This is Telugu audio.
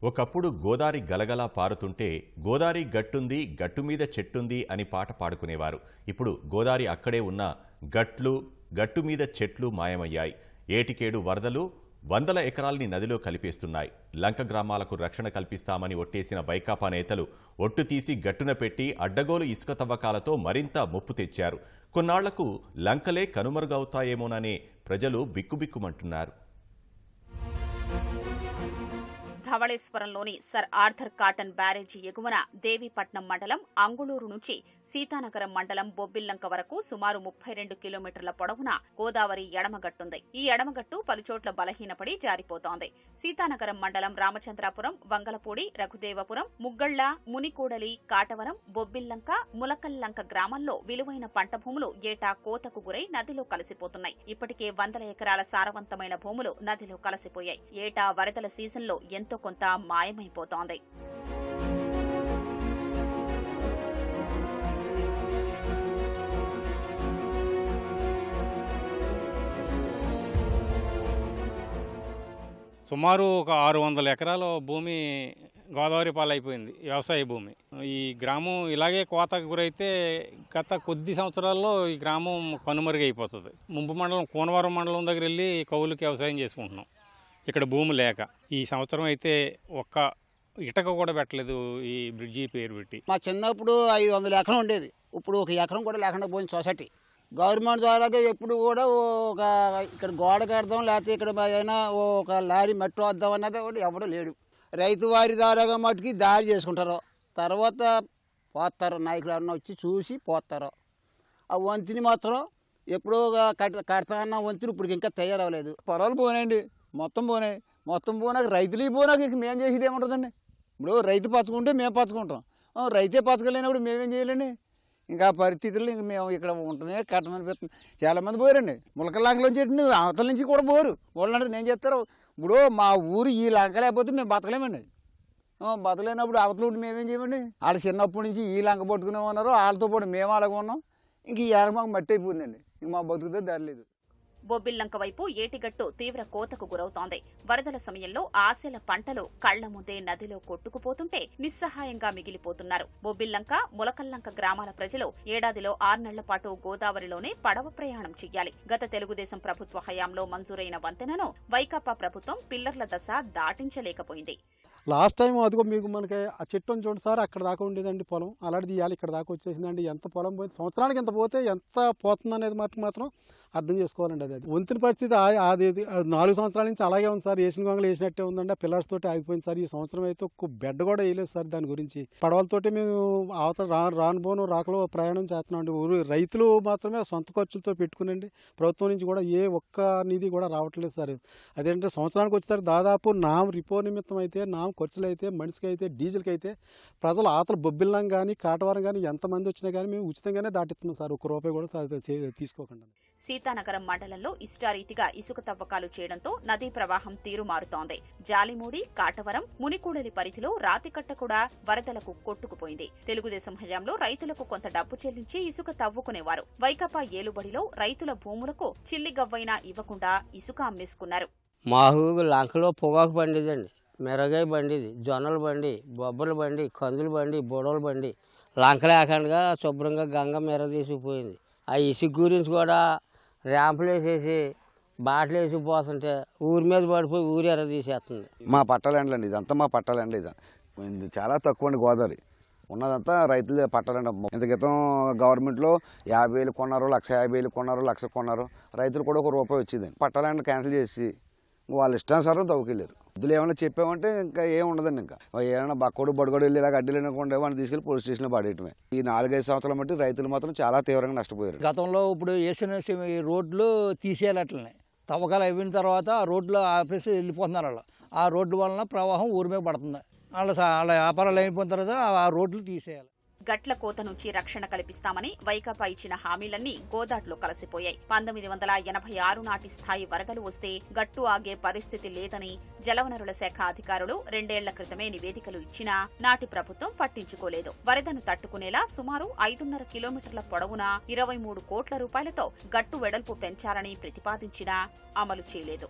ఒకప్పుడు గోదారి గలగలా పారుతుంటే గోదారి గట్టుంది గట్టుమీద చెట్టుంది అని పాట పాడుకునేవారు. ఇప్పుడు గోదారి అక్కడే ఉన్న గట్టు మీద చెట్లు మాయమయ్యాయి. ఏటికేడు వరదలు వందల ఎకరాల్ని నదిలో కలిపేస్తున్నాయి. లంక గ్రామాలకు రక్షణ కల్పిస్తామని ఒట్టేసిన వైకాపా నేతలు ఒట్టు తీసి గట్టున పెట్టి అడ్డగోలు ఇసుక తవ్వకాలతో మరింత ముప్పు తెచ్చారు. కొన్నాళ్లకు లంకలే కనుమరుగవుతాయేమోననే ప్రజలు బిక్కుబిక్కుమంటున్నారు. ధవళేశ్వరంలోని సర్ ఆర్థర్ కాటన్ బ్యారేజీ ఎగువన దేవీపట్నం మండలం అంగుళూరు నుంచి సీతానగరం మండలం బొబ్బిల్లంక వరకు సుమారు 32 కిలోమీటర్ల పొడవున గోదావరి ఎడమగట్టుంది. ఈ ఎడమగట్టు పలుచోట్ల బలహీనపడి జారిపోతోంది. సీతానగరం మండలం రామచంద్రాపురం, వంగలపూడి, రఘుదేవపురం, ముగ్గళ్ల, మునికూడలి, కాటవరం, బొబ్బిల్లంక, ములకల్లంక గ్రామాల్లో విలువైన పంట భూములు ఏటా కోతకు గురై నదిలో కలిసిపోతున్నాయి. ఇప్పటికే వందల ఎకరాల సారవంతమైన భూములు నదిలో కలిసిపోయాయి. ఏటా వరదల సీజన్లో ఎంతో కొంత మాయమైపోతోంది. సుమారు ఒక 600 ఎకరాల భూమి గోదావరి పాలైపోయింది, వ్యవసాయ భూమి. ఈ గ్రామం ఇలాగే కోతకు గురైతే గత కొద్ది సంవత్సరాల్లో ఈ గ్రామం కనుమరుగైపోతుంది. ముంపు మండలం కోనవరం మండలం దగ్గర వెళ్ళి కౌలుకి వ్యవసాయం చేసుకుంటున్నాం. ఇక్కడ భూమి లేక ఈ సంవత్సరం అయితే ఒక్క ఇటక కూడా పెట్టలేదు ఈ బ్రిడ్జి పేరు పెట్టి. మా చిన్నప్పుడు 500 ఎకరం ఉండేది, ఇప్పుడు ఒక ఎకరం కూడా లేకుండా పోయింది. సొసైటీ గవర్నమెంట్ ద్వారా ఎప్పుడు కూడా ఒక ఇక్కడ గోడ కడదాం, లేకపోతే ఇక్కడ అయినా ఒక లారీ మట్టి వద్దాం అన్నది ఎవడో లేడు. రైతు వారి ద్వారాగా మట్టుకి దారి చేసుకుంటారు, తర్వాత పోతారు. నాయకులు ఎవరన్నా వచ్చి చూసి పోతారు. ఆ వంతిని మాత్రం ఎప్పుడో కడతామన్న వంతిని ఇప్పుడు ఇంకా తయారవ్వలేదు. పొలాలు పోయినాయండి, మొత్తం పోయినాక రైతులు పోయినాక ఇక మేము చేసేది ఏముంటుందండి. ఇప్పుడు రైతు పచ్చుకుంటే మేము పచ్చుకుంటాం, రైతే పచ్చకలేనప్పుడు మేమేం చేయాలండి. ఇంకా పరిస్థితుల్లో ఇంక మేము ఇక్కడ ఉంటమే కట్టమనిపిస్తుంది. చాలామంది పోయారండి, ములకల్లంకలోంచి చెట్టు అవతల నుంచి కూడా పోరు. వాళ్ళంటే నేను చెప్తారు, ఇప్పుడు మా ఊరు ఈ లంక లేకపోతే మేము బతకలేమండి. బతకలేనప్పుడు అవతల ఉండి మేమేం చేయమండి. వాళ్ళు చిన్నప్పటి నుంచి ఈ లంక పట్టుకునే ఉన్నారు, వాళ్ళతో పాటు మేము అలాగే ఉన్నాం. ఇంక ఈ ఏళ్ళ మాకు మట్టి అయిపోయిందండి, ఇంక మా బతుకుతే దారి లేదు. బొబ్బిల్లంక వైపు ఏటిగట్టు తీవ్ర కోతకు గురవుతోంది. వరదల సమయంలో ఆశల పంటలు కళ్ల ముందే నదిలో కొట్టుకుపోతుంటే నిస్సహాయంగా మిగిలిపోతున్నారు. బొబ్బిల్లంక, ములకల్లంక గ్రామాల ప్రజలు ఏడాదిలో 6 నెలల పాటు గోదావరిలోనే పడవ ప్రయాణం చెయ్యాలి. గత తెలుగుదేశం ప్రభుత్వ హయాంలో మంజూరైన వంతెనను వైకాపా ప్రభుత్వం పిల్లర్ల దశ దాటించలేకపోయింది. లాస్ట్ టైం అదిగో మీకు మనకి ఆ చెట్టు చూడండి సార్, అక్కడ దాకా ఉండేదండి పొలం, అలాంటిది ఇవ్వాలి ఇక్కడ దాకా వచ్చేసిందండి. ఎంత పొలం పోయింది, సంవత్సరానికి ఎంత పోతే ఎంత పోతుంది అనేది మాత్రం అర్థం చేసుకోవాలండి. అది వంతిన పరిస్థితి అది 4 సంవత్సరాల నుంచి అలాగే ఉంది సార్. వేసిన గొంగలు వేసినట్టే ఉందండి. ఆ పిల్లర్స్ తోటి ఆగిపోయింది సార్. ఈ సంవత్సరం అయితే ఒక్క బెడ్ కూడా వేయలేదు సార్. దాని గురించి పడవలతోటి మేము అవతల రానుబోను రాకలో ప్రయాణం చేస్తున్నాం. ఊరు రైతులు మాత్రమే సొంత ఖర్చులతో పెట్టుకునండి. ప్రభుత్వం నుంచి కూడా ఏ ఒక్క నిధి కూడా రావట్లేదు సార్. అదేంటే సంవత్సరానికి వచ్చేసరికి దాదాపు రిపో నిమిత్తం అయితే ఖర్చులు అయితే మనిషికి అయితే డీజిల్కి అయితే ప్రజలు ఆతల బొబ్బిల్లం కానీ కాటవరం కానీ ఎంతమంది వచ్చినా కానీ మేము ఉచితంగానే దాటిస్తున్నాం సార్. ₹1 కూడా తీసుకోకుండా. సీతానగరం మండలంలో ఇష్టారీతిగా ఇసుక తవ్వకాలు చేయడంతో నదీ ప్రవాహం తీరు మారుతోంది. జాలిమూడి, కాటవరం, మునికూడలి పరిధిలో రాతికట్ట కూడా వరదలకు కొట్టుకుపోయింది. తెలుగుదేశం హయాంలో రైతులకు కొంత డబ్బు చెల్లించి ఇసుక తవ్వుకునేవారు. వైకాపా ఏలుబడిలో రైతుల భూములకు చిల్లిగవ్వైనా ఇవ్వకుండా ఇసుక అమ్మేసుకున్నారు. మాకు లంకలో పొగాకు పండిదండి, మిరగాయ బండిది, జొన్నల బండి, బొబ్బల బండి, కందుల బండి, బొడవల బండి. లంక లేకుండా శుభ్రంగా గంగ మెర తీసుకుపోయింది. ఆ ఇసుక గురించి కూడా ర్యాంపులు వేసేసి బాటలు వేసి పోతుంటే ఊరి మీద పడిపోయి ఊరి ఎర్ర తీసేస్తుంది. మా పట్టాలండి అండి, ఇదంతా మా పట్టాలండి. ఇది చాలా తక్కువ అండి. గోదావరి ఉన్నదంతా రైతులు పట్టాలండి. ఇంత క్రితం గవర్నమెంట్లో 50,000 కొన్నారు, 1,50,000 కొన్నారు, 1,00,000 కొన్నారు. రైతులు కూడా ₹1 వచ్చిందండి. పట్టాలండి క్యాన్సిల్ చేసి వాళ్ళ ఇష్టానుసారం తవ్వుకెళ్ళారు. ఇదిలో ఏమైనా చెప్పామంటే ఇంకా ఏం ఉండదండి. ఇంకా ఏమైనా బక్కడు బడుగడు వెళ్ళి ఇలాగ అడ్డీలేకుండా వాడిని తీసుకెళ్ళి పోలీస్ స్టేషన్లో పడేయటమే. ఈ 4-5 సంవత్సరాల బట్టి రైతులు మాత్రం చాలా తీవ్రంగా నష్టపోయారు. గతంలో ఇప్పుడు వేసిన రోడ్లు తీసేయాలి, అట్లనే తవ్వకాలు అయిపోయిన తర్వాత ఆ రోడ్లు ఆపేసి వెళ్ళిపోతున్నారు. వాళ్ళు ఆ రోడ్డు వలన ప్రవాహం ఊరి మీద పడుతుంది. వాళ్ళ వ్యాపారాలు అయిపోయిన తర్వాత ఆ రోడ్లు తీసేయాలి. గట్ల కోత నుంచి రక్షణ కల్పిస్తామని వైకాపా ఇచ్చిన హామీలన్నీ గోదాట్లో కలిసిపోయాయి. 1986 నాటి స్థాయి వరదలు వస్తే గట్టు ఆగే పరిస్థితి లేదని జలవనరుల శాఖ అధికారులు 2 ఏళ్ల క్రితమే నివేదికలు ఇచ్చినా నాటి ప్రభుత్వం పట్టించుకోలేదు. వరదను తట్టుకునేలా సుమారు 5.5 కిలోమీటర్ల పొడవున 23 కోట్ల రూపాయలతో గట్టు వెడల్పు పెంచాలని ప్రతిపాదించినా అమలు చేయలేదు.